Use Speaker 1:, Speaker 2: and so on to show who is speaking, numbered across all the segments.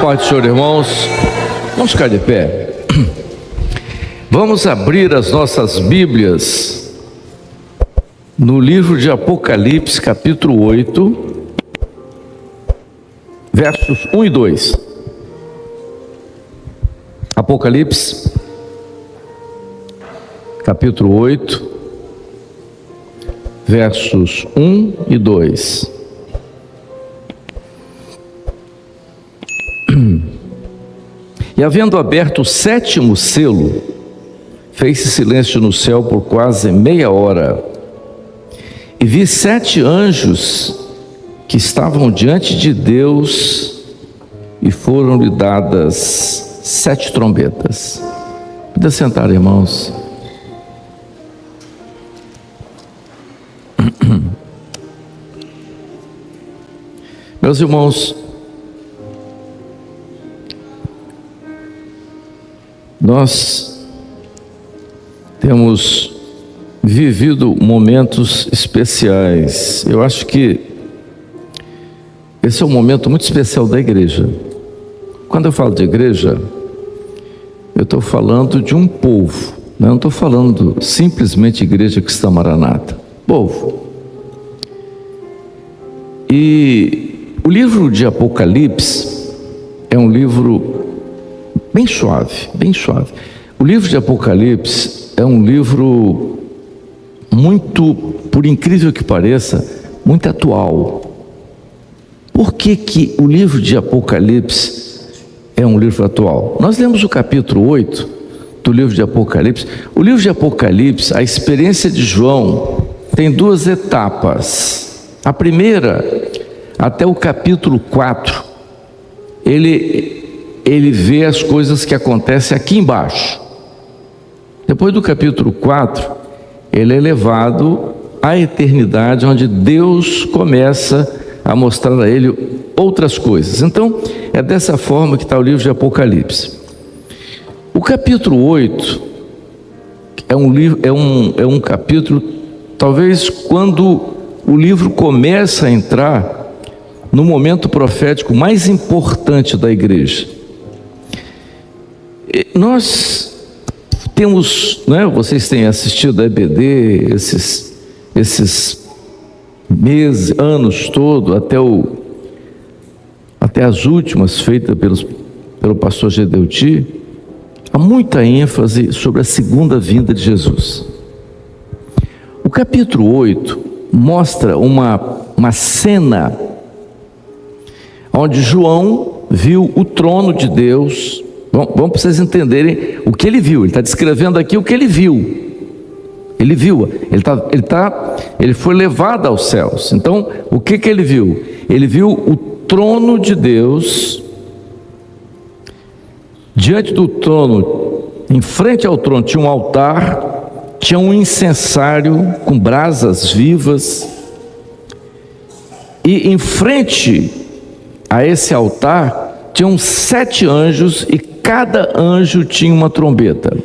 Speaker 1: Paz do Senhor, irmãos. Vamos ficar de pé. Vamos abrir as nossas Bíblias no livro de Apocalipse, capítulo 8, versos 1 e 2. Apocalipse, capítulo 8, versos 1 e 2. E havendo aberto o sétimo selo, fez-se silêncio no céu por quase meia hora. E vi 7 anjos que estavam diante de Deus, e foram-lhe dadas 7 trombetas. Pode sentar, irmãos. Meus irmãos, nós temos vivido momentos especiais. Eu acho que esse é um momento muito especial da igreja. Quando eu falo de igreja, eu estou falando de um povo, né? Não estou falando simplesmente Igreja Cristã Maranata. Povo. E o livro de Apocalipse é um livro bem suave, bem suave. O livro de Apocalipse é um livro muito, por incrível que pareça, muito atual. Por que o livro de Apocalipse é um livro atual? Nós lemos o capítulo 8 do livro de Apocalipse. O livro de Apocalipse, a experiência de João, tem 2 etapas. A primeira, até o capítulo 4, ele vê as coisas que acontecem aqui embaixo. Depois do capítulo 4, ele é levado à eternidade, onde Deus começa a mostrar a ele outras coisas. Então, é dessa forma que está o livro de Apocalipse. O capítulo 8 é um capítulo, talvez quando o livro começa a entrar no momento profético mais importante da igreja. Nós temos, né, vocês têm assistido a EBD esses meses, anos todo, até as últimas feitas pelo pastor Gedeuti. Há muita ênfase sobre a segunda vinda de Jesus. O capítulo 8 mostra uma cena onde João viu o trono de Deus. Vamos para vocês entenderem o que ele viu. Ele está descrevendo aqui o que ele viu. Ele viu, ele foi levado aos céus. Então, o que ele viu? Ele viu o trono de Deus. Diante do trono, em frente ao trono, tinha um altar, tinha um incensário com brasas vivas. E em frente a esse altar, tinham 7 anjos, e cada anjo tinha uma trombeta.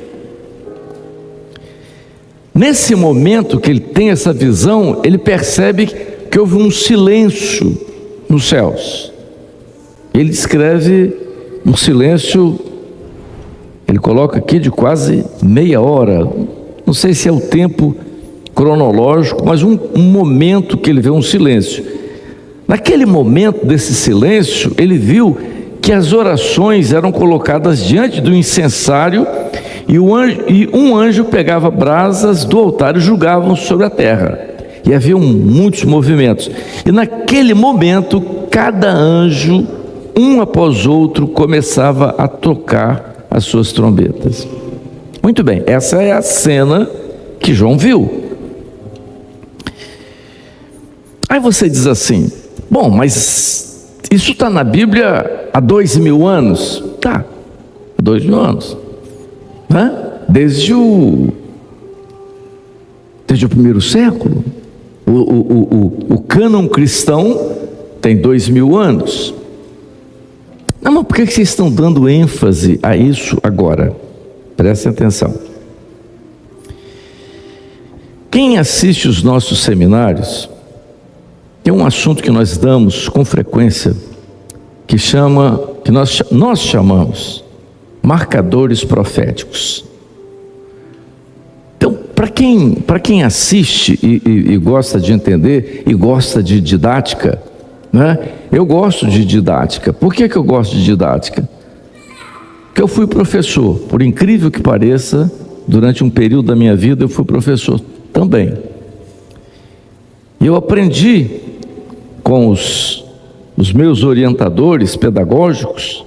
Speaker 1: Nesse momento que ele tem essa visão, ele percebe que houve um silêncio nos céus. Ele descreve um silêncio, ele coloca aqui de quase meia hora. Não sei se é o tempo cronológico, mas um momento que ele vê um silêncio. Naquele momento desse silêncio, ele viu que as orações eram colocadas diante do incensário, e um anjo pegava brasas do altar e jogavam sobre a terra. E haviam muitos movimentos. E naquele momento, cada anjo, um após outro, começava a tocar as suas trombetas. Muito bem, essa é a cena que João viu. Aí você diz assim: bom, mas isso está na Bíblia há 2000 anos? Tá, há 2000 anos. Desde o primeiro século. O cânon cristão tem 2000 anos. Não, mas por que vocês estão dando ênfase a isso agora? Prestem atenção. Quem assiste os nossos seminários, tem um assunto que nós damos com frequência, que chama que nós chamamos marcadores proféticos. Então, para quem assiste e gosta de entender e gosta de didática, né? Eu gosto de didática. Por que eu gosto de didática? Porque eu fui professor, por incrível que pareça, durante um período da minha vida eu fui professor também. E eu aprendi com os meus orientadores pedagógicos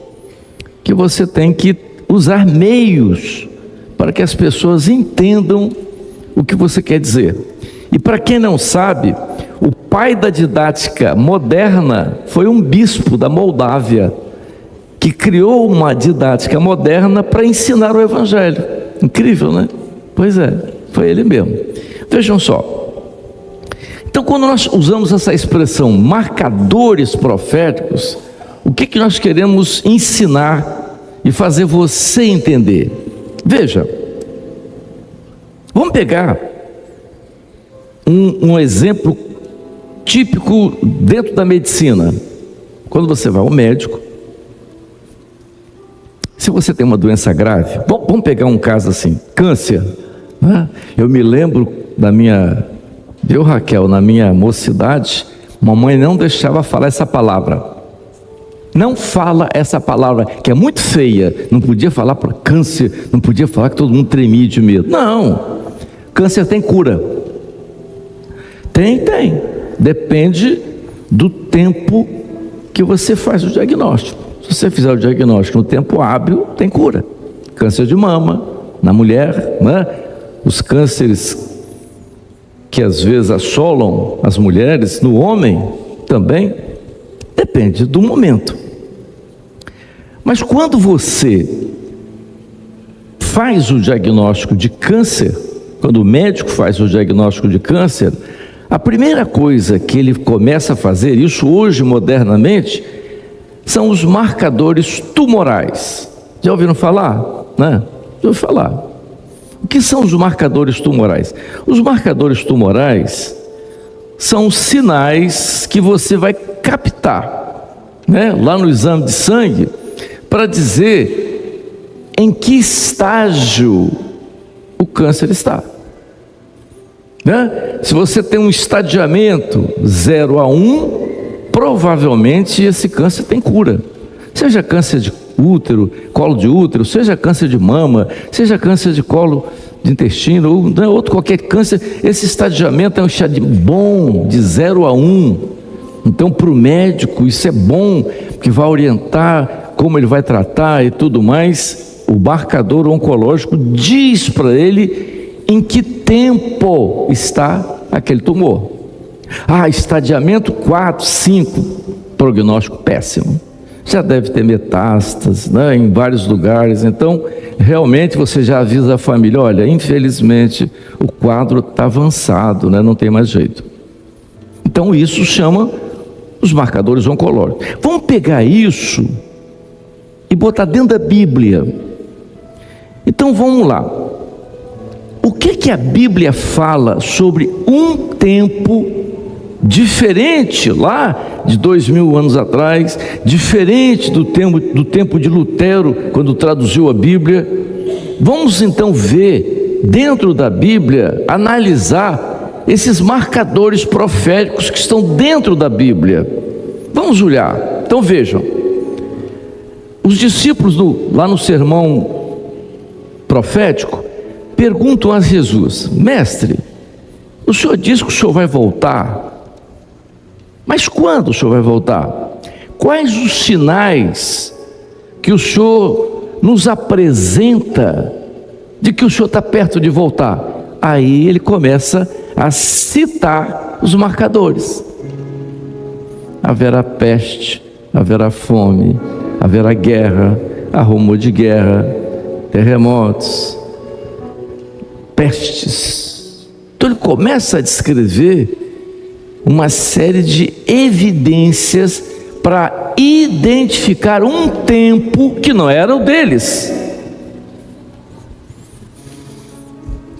Speaker 1: que você tem que usar meios para que as pessoas entendam o que você quer dizer. E para quem não sabe, o pai da didática moderna foi um bispo da Moldávia, que criou uma didática moderna para ensinar o Evangelho. Incrível, né? Pois é, foi ele mesmo. Vejam só. Então, quando nós usamos essa expressão marcadores proféticos, o que nós queremos ensinar e fazer você entender? Veja, vamos pegar um exemplo típico dentro da medicina. Quando você vai ao médico, se você tem uma doença grave, vamos pegar um caso assim, câncer, né? Eu me lembro da viu, Raquel, na minha mocidade, mamãe não deixava falar essa palavra. Não fala essa palavra, que é muito feia. Não podia falar para câncer, não podia falar que todo mundo tremia de medo. Não, câncer tem cura. Tem. Depende do tempo que você faz o diagnóstico. Se você fizer o diagnóstico no tempo hábil, tem cura. Câncer de mama, na mulher, né? Os cânceres que às vezes assolam as mulheres, no homem também, depende do momento. Mas quando você faz o diagnóstico de câncer, quando o médico faz o diagnóstico de câncer, a primeira coisa que ele começa a fazer, isso hoje modernamente, são os marcadores tumorais. Já ouviram falar? Né? Já ouviram falar. O que são os marcadores tumorais? Os marcadores tumorais são sinais que você vai captar, né, lá no exame de sangue, para dizer em que estágio o câncer está. Né? Se você tem um estadiamento 0 a 1, provavelmente esse câncer tem cura. Seja câncer de útero, colo de útero, seja câncer de mama, seja câncer de colo de intestino, ou outro qualquer câncer, esse estadiamento é um estadiamento bom, de 0 a 1. Então, para o médico, isso é bom, que vai orientar como ele vai tratar e tudo mais. O marcador oncológico diz para ele em que tempo está aquele tumor. Estadiamento 4, 5, prognóstico péssimo. Já deve ter metástase, né, em vários lugares. Então, realmente você já avisa a família: olha, infelizmente o quadro está avançado, né, não tem mais jeito. Então, isso chama os marcadores oncológicos. Vamos pegar isso e botar dentro da Bíblia. Então, vamos lá. O que a Bíblia fala sobre um tempo diferente lá de 2000 anos atrás, diferente do tempo de Lutero, quando traduziu a Bíblia? Vamos então ver dentro da Bíblia, analisar esses marcadores proféticos que estão dentro da Bíblia. Vamos olhar. Então vejam, os discípulos lá no sermão profético perguntam a Jesus: mestre, o senhor diz que o senhor vai voltar, mas quando o senhor vai voltar? Quais os sinais que o senhor nos apresenta de que o senhor está perto de voltar? Aí ele começa a citar os marcadores. Haverá peste, haverá fome, haverá guerra, há rumor de guerra, terremotos, pestes. Então ele começa a descrever uma série de evidências para identificar um tempo que não era o deles.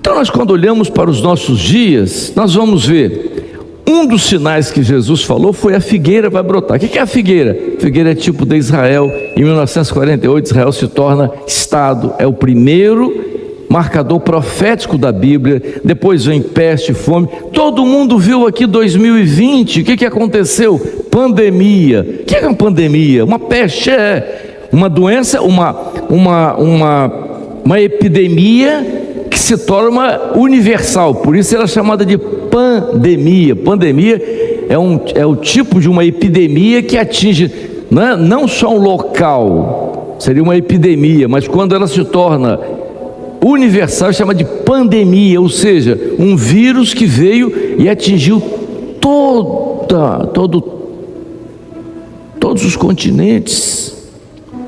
Speaker 1: Então nós, quando olhamos para os nossos dias, nós vamos ver Um dos sinais que Jesus falou foi a figueira vai brotar. O que é a figueira? A figueira é tipo de Israel. Em 1948, Israel se torna Estado. É o primeiro marcador profético da Bíblia. Depois vem peste, fome. Todo mundo viu aqui 2020. O que aconteceu? Pandemia. O que é uma pandemia? Uma peste é uma doença, uma epidemia que se torna universal. Por isso ela é chamada de pandemia. Pandemia é o tipo de uma epidemia que atinge não só um local, seria uma epidemia, mas quando ela se torna universal, chama de pandemia, ou seja, um vírus que veio e atingiu todos os continentes.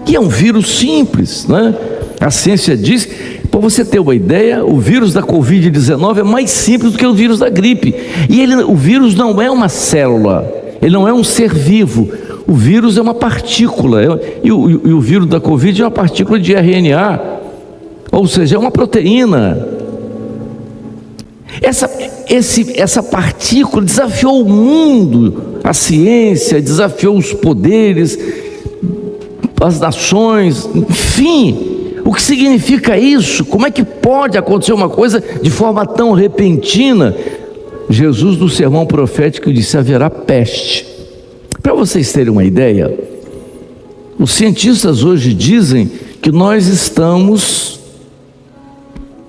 Speaker 1: E é um vírus simples, né? A ciência diz, para você ter uma ideia, o vírus da Covid-19 é mais simples do que o vírus da gripe. E o vírus não é uma célula, ele não é um ser vivo. O vírus é uma partícula, e o vírus da Covid é uma partícula de RNA, ou seja, é uma proteína. Essa partícula desafiou o mundo, a ciência, desafiou os poderes, as nações, enfim. O que significa isso? Como é que pode acontecer uma coisa de forma tão repentina? Jesus, no sermão profético, disse: haverá peste. Para vocês terem uma ideia, os cientistas hoje dizem que nós estamos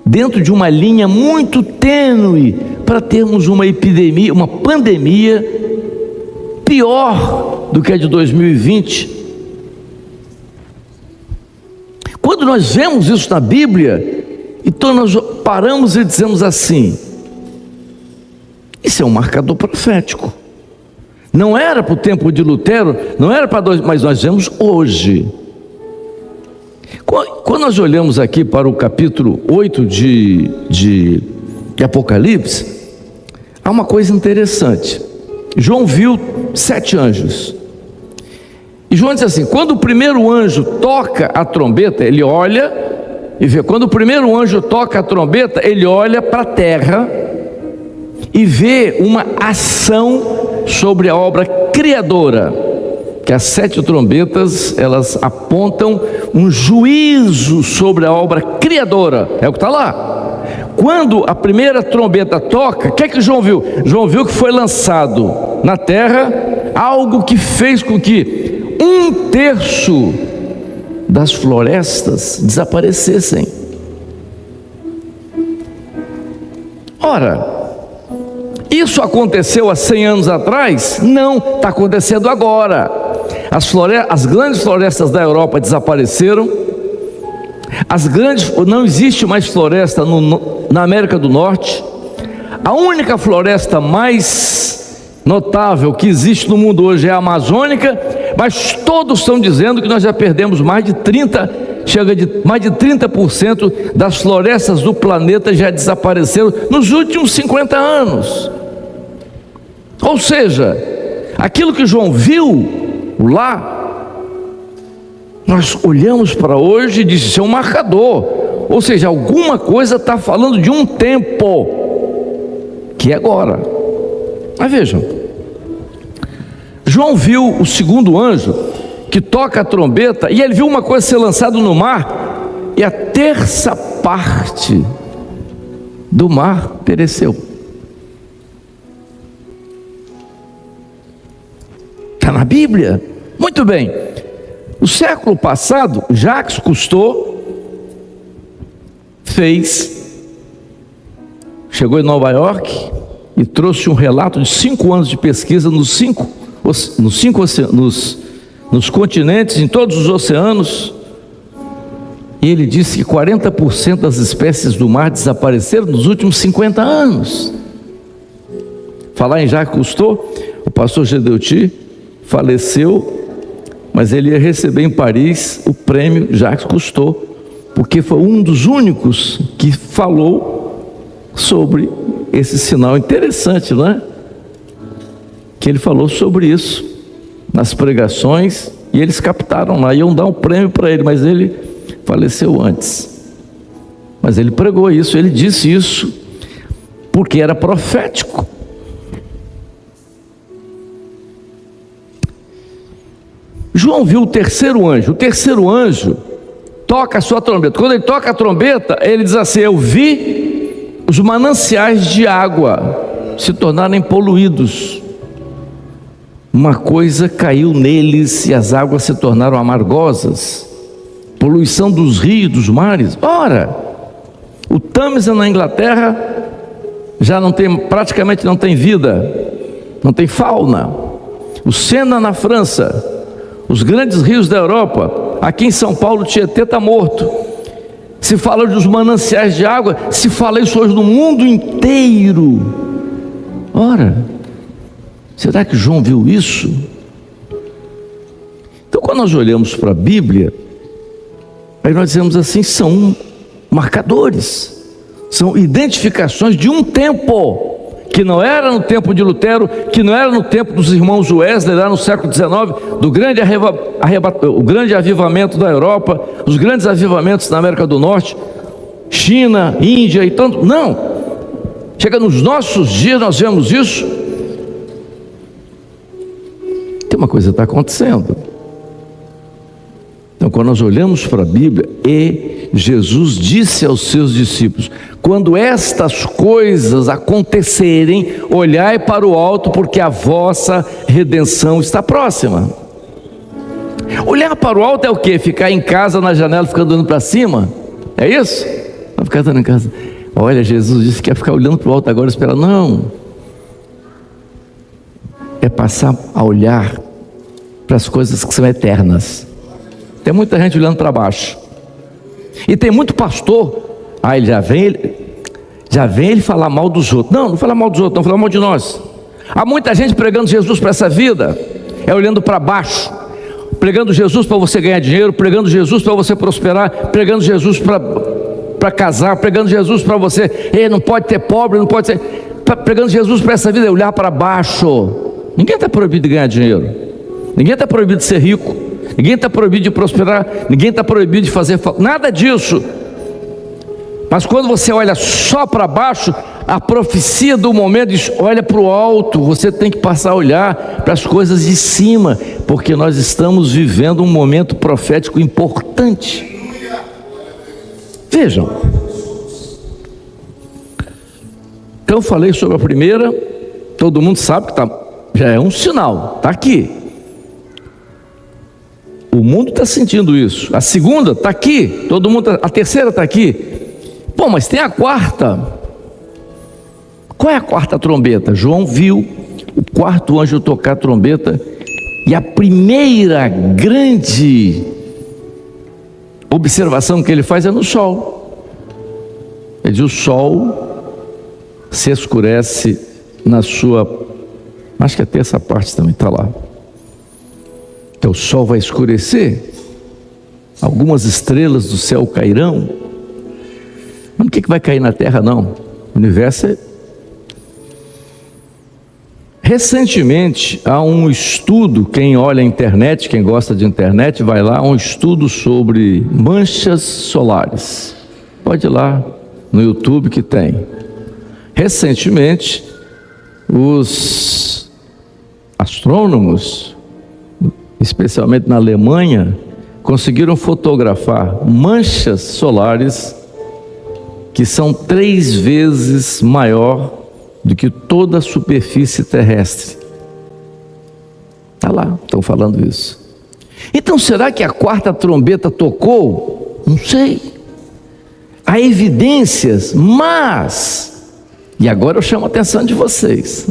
Speaker 1: dentro de uma linha muito tênue para termos uma epidemia, uma pandemia pior do que a de 2020. Quando nós vemos isso na Bíblia, então nós paramos e dizemos assim: isso é um marcador profético. Não era para o tempo de Lutero, não era para mas nós vemos hoje. Quando nós olhamos aqui para o capítulo 8 de Apocalipse, há uma coisa interessante. João viu 7 anjos. E João diz assim: quando o primeiro anjo toca a trombeta, ele olha e vê. Quando o primeiro anjo toca a trombeta, ele olha para a terra e vê uma ação sobre a obra criadora. Que as 7 trombetas, elas apontam um juízo sobre a obra criadora. É o que está lá. Quando a primeira trombeta toca, o que é que João viu? João viu que foi lançado na terra algo que fez com que 1/3 das florestas desaparecessem. Ora, isso aconteceu há 100 anos atrás? Não, está acontecendo agora. As grandes florestas da Europa desapareceram. Não existe mais floresta na América do Norte. A única floresta mais notável que existe no mundo hoje é a amazônica, mas todos estão dizendo que nós já perdemos mais de 30% das florestas do planeta já desapareceram nos últimos 50 anos. Ou seja, aquilo que João viu lá, nós olhamos para hoje e diz: isso é um marcador. Ou seja, alguma coisa está falando de um tempo que é agora. Mas vejam, João viu o segundo anjo que toca a trombeta, e ele viu uma coisa ser lançada no mar, e a 1/3 do mar pereceu. Está na Bíblia. Muito bem. No século passado, Jacques Cousteau chegou em Nova York e trouxe um relato de 5 anos de pesquisa nos continentes, em todos os oceanos, e ele disse que 40% das espécies do mar desapareceram nos últimos 50 anos. Falar em Jacques Cousteau, o pastor Gedeuti faleceu, mas ele ia receber em Paris o prêmio Jacques Cousteau, porque foi um dos únicos que falou sobre esse sinal interessante, não é? Que ele falou sobre isso nas pregações, e eles captaram lá, iam dar um prêmio para ele, mas ele faleceu antes. Mas ele pregou isso, ele disse isso, porque era profético. João viu o terceiro anjo. O terceiro anjo toca a sua trombeta. Quando ele toca a trombeta, ele diz assim: eu vi os mananciais de água se tornarem poluídos. Uma coisa caiu neles e as águas se tornaram amargosas. Poluição dos rios, dos mares. Ora, o Tâmisa na Inglaterra já praticamente não tem vida, não tem fauna. O Sena na França, os grandes rios da Europa, aqui em São Paulo o Tietê está morto. Se fala dos mananciais de água, se fala isso hoje no mundo inteiro. Ora, será que João viu isso? Então, quando nós olhamos para a Bíblia, aí nós dizemos assim: são marcadores, são identificações de um tempo, que não era no tempo de Lutero, que não era no tempo dos irmãos Wesley, lá no século XIX, do o grande avivamento da Europa, os grandes avivamentos na América do Norte, China, Índia e tanto. Não, chega nos nossos dias, nós vemos isso. Tem uma coisa que está acontecendo. Então, quando nós olhamos para a Bíblia, e Jesus disse aos seus discípulos: quando estas coisas acontecerem, olhai para o alto, porque a vossa redenção está próxima. Olhar para o alto é o quê? Ficar em casa na janela ficando olhando para cima? É isso? Vai ficar andando em casa. Olha, Jesus disse que ia ficar olhando para o alto agora e esperar. Não. É passar a olhar para as coisas que são eternas. Tem muita gente olhando para baixo. E tem muito pastor, ele já vem ele falar mal dos outros. Não fala mal dos outros, não fala mal de nós. Há muita gente pregando Jesus para essa vida, olhando para baixo, pregando Jesus para você ganhar dinheiro, pregando Jesus para você prosperar, pregando Jesus para casar, pregando Jesus para você, não pode ter pobre, não pode ser, pregando Jesus para essa vida, olhar para baixo. Ninguém está proibido de ganhar dinheiro, ninguém está proibido de ser rico, ninguém está proibido de prosperar, ninguém está proibido de fazer nada disso. Mas quando você olha só para baixo, a profecia do momento diz: olha para o alto. Você tem que passar a olhar para as coisas de cima, porque nós estamos vivendo um momento profético importante. Vejam, então eu falei sobre a primeira, todo mundo sabe que já é um sinal, está aqui. O mundo está sentindo isso. A segunda está aqui, todo mundo a terceira está aqui. Bom, mas tem a quarta. Qual é a quarta trombeta? João viu o quarto anjo tocar a trombeta, e a primeira grande observação que ele faz é no sol. Ele diz: o sol se escurece na sua... Acho que até essa parte também está lá. Então o sol vai escurecer, algumas estrelas do céu cairão. Mas o que vai cair na terra? Não, o universo é... Recentemente há um estudo, quem olha a internet, quem gosta de internet, vai lá, um estudo sobre manchas solares. Pode ir lá no YouTube que tem. Recentemente, os astrônomos, especialmente na Alemanha, conseguiram fotografar manchas solares que são 3 vezes maior do que toda a superfície terrestre. Está lá, estão falando isso. Então, será que a quarta trombeta tocou? Não sei. Há evidências, mas... E agora eu chamo a atenção de vocês.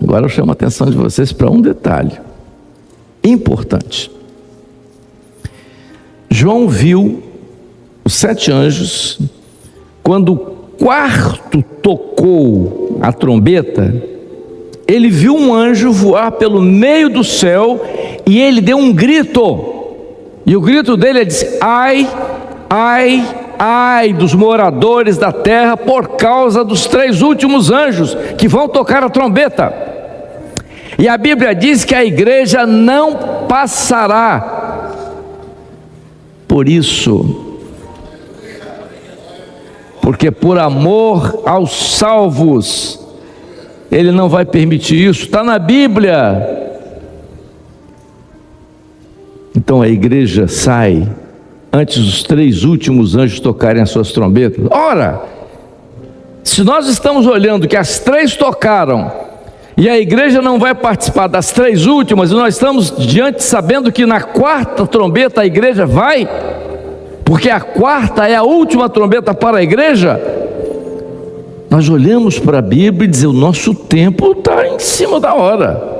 Speaker 1: Agora eu chamo a atenção de vocês para um detalhe importante. João viu os 7 anjos. Quando o quarto tocou a trombeta, ele viu um anjo voar pelo meio do céu, e ele deu um grito, e o grito dele disse: ai, ai, ai dos moradores da terra, por causa dos 3 últimos anjos que vão tocar a trombeta. E a Bíblia diz que a igreja não passará por isso, porque por amor aos salvos Ele não vai permitir isso, está na Bíblia. Então a igreja sai antes dos 3 últimos anjos tocarem as suas trombetas. Ora, se nós estamos olhando que as 3 tocaram e a igreja não vai participar das 3 últimas, e nós estamos diante sabendo que na 4ª trombeta a igreja vai, porque a 4ª é a última trombeta para a igreja. Nós olhamos para a Bíblia e dizemos: o nosso tempo está em cima da hora.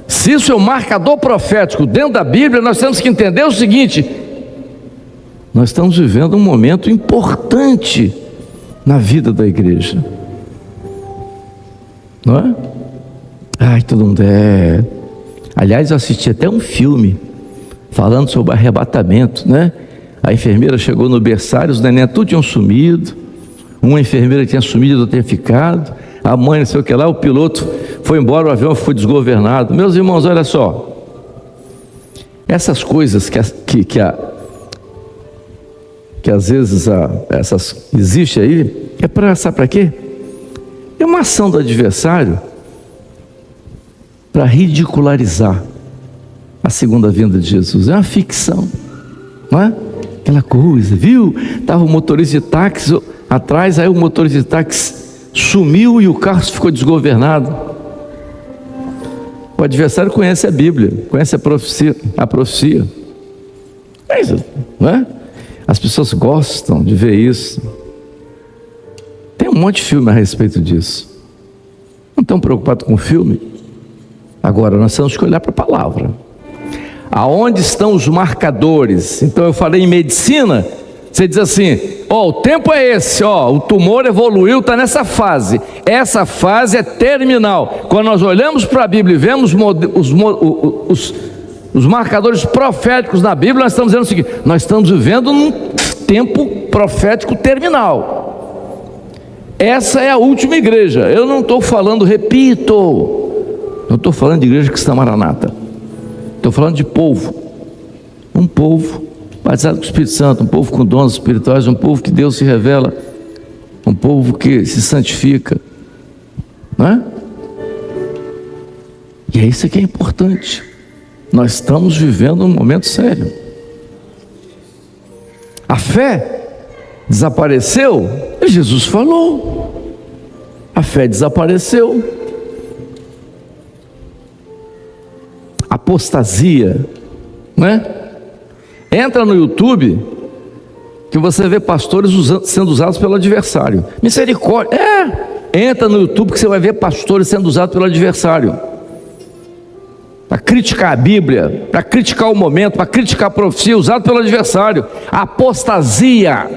Speaker 1: Se isso é um marcador profético dentro da Bíblia, nós temos que entender o seguinte: nós estamos vivendo um momento importante na vida da igreja, não é? Ai, todo mundo é. Aliás, eu assisti até um filme falando sobre arrebatamento, né? A enfermeira chegou no berçário, os neném tudo tinham sumido. Uma enfermeira tinha sumido, outra tinha ficado. A mãe, não sei o que lá, o piloto foi embora, o avião foi desgovernado. Meus irmãos, olha só. Essas coisas que às vezes existe aí, é para, sabe para quê? É uma ação do adversário para ridicularizar a segunda vinda de Jesus. É uma ficção, não é? Aquela coisa, viu? Estava o motorista de táxi atrás, aí o motorista de táxi sumiu e o carro ficou desgovernado. O adversário conhece a Bíblia, conhece a profecia. É isso, não é? As pessoas gostam de ver isso. Tem um monte de filme a respeito disso. Não estão preocupados com o filme? Agora nós temos que olhar para a palavra. Aonde estão os marcadores? Então eu falei em medicina, você diz assim: ó, o tempo é esse, ó, o tumor evoluiu, está nessa fase. Essa fase é terminal. Quando nós olhamos para a Bíblia e vemos os marcadores proféticos na Bíblia, nós estamos dizendo o seguinte: nós estamos vivendo num tempo profético terminal. Essa é a última igreja. Eu não estou falando, repito, não estou falando de igreja que está maranata. Estou falando de povo, um povo batizado com o Espírito Santo, um povo com dons espirituais, um povo que Deus se revela, um povo que se santifica, não é? E é isso que é importante. Nós estamos vivendo um momento sério. A fé desapareceu? Jesus falou. A fé desapareceu. Apostasia, né? Entra no YouTube que você vê pastores sendo usados pelo adversário. Misericórdia. Entra no YouTube que você vai ver pastores sendo usados pelo adversário para criticar a Bíblia, para criticar o momento, para criticar a profecia, usado pelo adversário. A apostasia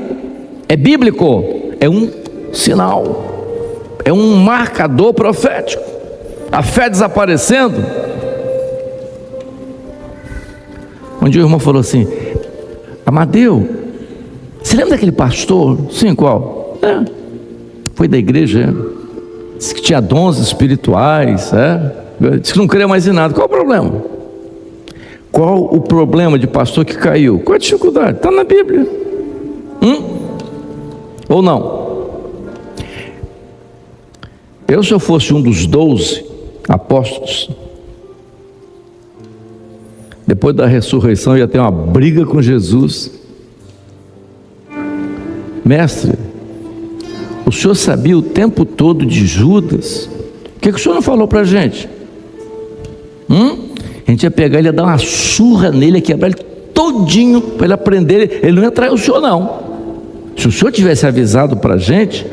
Speaker 1: é bíblico? É um sinal, é um marcador profético. A fé desaparecendo. Um dia o irmão falou assim: Amadeu, você lembra daquele pastor? Sim, qual? Foi da igreja, disse que tinha dons espirituais, disse que não cria mais em nada. Qual o problema? Qual o problema de pastor que caiu? Qual a dificuldade? Está na Bíblia. Ou não? Eu, se eu fosse um dos 12 apóstolos, depois da ressurreição eu ia ter uma briga com Jesus. Mestre, o senhor sabia o tempo todo de Judas? O que o senhor não falou para a gente? A gente ia pegar ele, ia dar uma surra nele, ia quebrar ele todinho para ele aprender. Ele não ia trair o senhor, não. Se o senhor tivesse avisado para a gente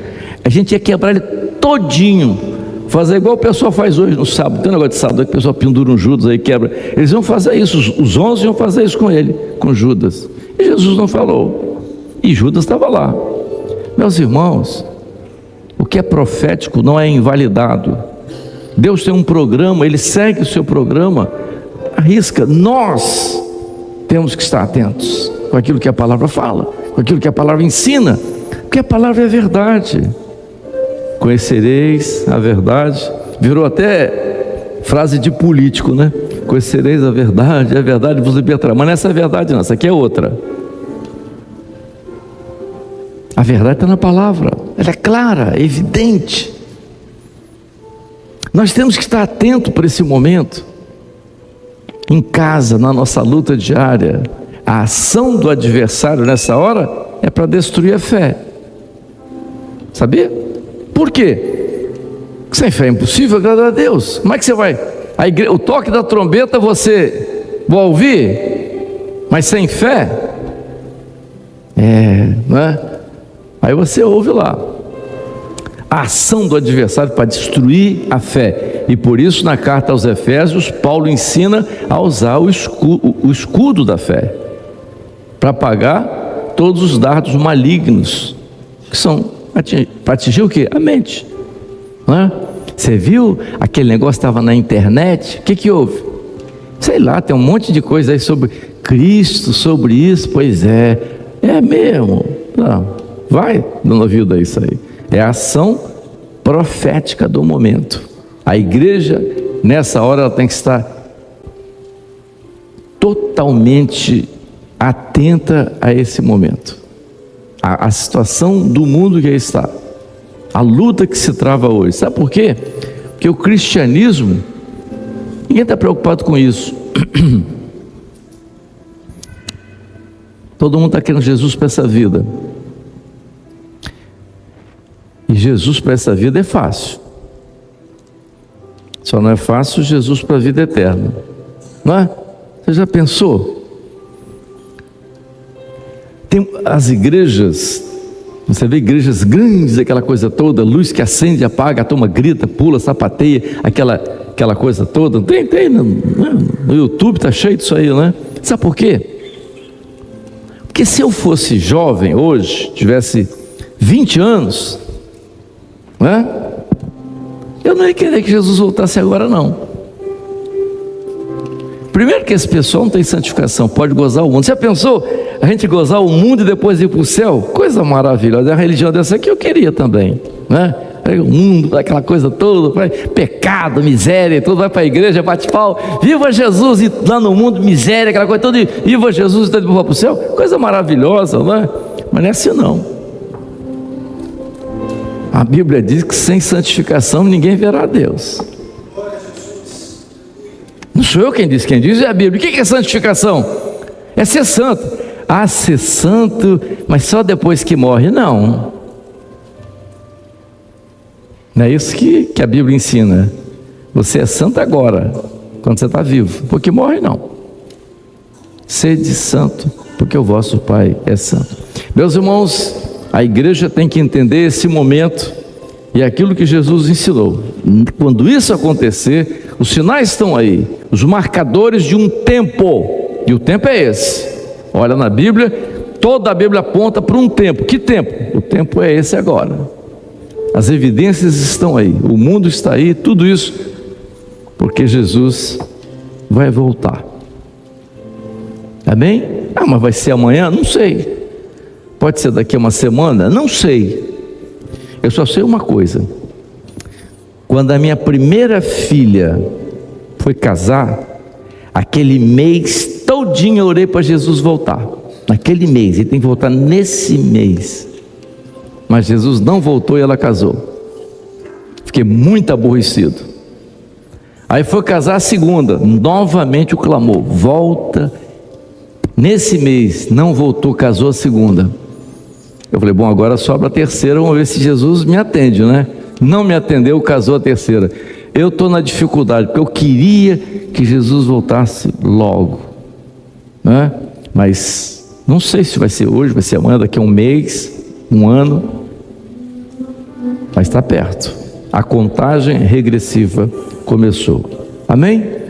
Speaker 1: ia quebrar ele todinho. Fazer igual o pessoal faz hoje no sábado. Tem um negócio de sábado que o pessoal pendura um Judas aí, quebra. Eles iam fazer isso, os 11 iam fazer isso com ele, com Judas. E Jesus não falou. E Judas estava lá. Meus irmãos, o que é profético não é invalidado. Deus tem um programa, Ele segue o seu programa, arrisca. Nós temos que estar atentos com aquilo que a palavra fala, com aquilo que a palavra ensina, porque a palavra é verdade. Conhecereis a verdade, virou até frase de político, né? Conhecereis a verdade vos libertará. Mas não é essa verdade não, essa aqui é outra. A verdade está na palavra, ela é clara, é evidente. Nós temos que estar atento para esse momento. Em casa, na nossa luta diária, a ação do adversário nessa hora é para destruir a fé. Sabia? Por quê? Porque sem fé é impossível agradar a Deus. Como é que você vai? O toque da trombeta você vai ouvir, mas sem fé? Não é? Aí você ouve lá. A ação do adversário para destruir a fé. E por isso, na carta aos Efésios, Paulo ensina a usar o escudo da fé para apagar todos os dardos malignos que são para atingir o quê? A mente. Não é? Você viu aquele negócio que estava na internet? O que houve? Sei lá, tem um monte de coisa aí sobre Cristo, sobre isso. Pois é mesmo. Não, vai dando ouvido a isso aí. É a ação profética do momento. A igreja, nessa hora, ela tem que estar totalmente atenta a esse momento, a situação do mundo que aí está, a luta que se trava hoje. Sabe por quê? Porque o cristianismo, ninguém está preocupado com isso. Todo mundo está querendo Jesus para essa vida. E Jesus para essa vida é fácil. Só não é fácil Jesus para a vida eterna. Não é? Você já pensou? Tem as igrejas, você vê igrejas grandes, aquela coisa toda, luz que acende, apaga, a turma grita, pula, sapateia, aquela coisa toda. Tem no YouTube está cheio disso aí, né? Sabe por quê? Porque se eu fosse jovem hoje, tivesse 20 anos, né? Eu não ia querer que Jesus voltasse agora, não. Primeiro que esse pessoal não tem santificação, pode gozar o mundo. Você já pensou a gente gozar o mundo e depois ir para o céu? Coisa maravilhosa. A religião dessa aqui eu queria também, né? O mundo, aquela coisa toda, pecado, miséria, tudo, vai para a igreja, bate pau, viva Jesus, e lá no mundo, miséria, aquela coisa toda, e viva Jesus e depois vai para o céu. Coisa maravilhosa, né? Mas não é assim não. A Bíblia diz que sem santificação ninguém verá a Deus. Não sou eu quem diz é a Bíblia. O que é santificação? É ser santo. Ah, ser santo, mas só depois que morre? Não. Não é isso que a Bíblia ensina. Você é santo agora, quando você está vivo, porque morre não. Sede santo, porque o vosso Pai é santo. Meus irmãos, a igreja tem que entender esse momento e aquilo que Jesus ensinou. Quando isso acontecer, os sinais estão aí, os marcadores de um tempo, e o tempo é esse. Olha na Bíblia, toda a Bíblia aponta para um tempo. Que tempo? O tempo é esse agora. As evidências estão aí, o mundo está aí, tudo isso, porque Jesus vai voltar. Amém? Ah, mas vai ser amanhã? Não sei. Pode ser daqui a uma semana? Não sei. Eu só sei uma coisa. Quando a minha primeira filha foi casar, aquele mês todinho eu orei para Jesus voltar. Naquele mês, ele tem que voltar nesse mês. Mas Jesus não voltou e ela casou. Fiquei muito aborrecido. Aí foi casar a segunda, novamente o clamor, volta. Nesse mês, não voltou, casou a segunda. Eu falei, bom, agora sobra a terceira, vamos ver se Jesus me atende, né? Não me atendeu, casou a terceira. Eu estou na dificuldade, porque eu queria que Jesus voltasse logo, né? Mas não sei se vai ser hoje, vai ser amanhã, daqui a um mês, um ano, mas está perto. A contagem regressiva começou. Amém?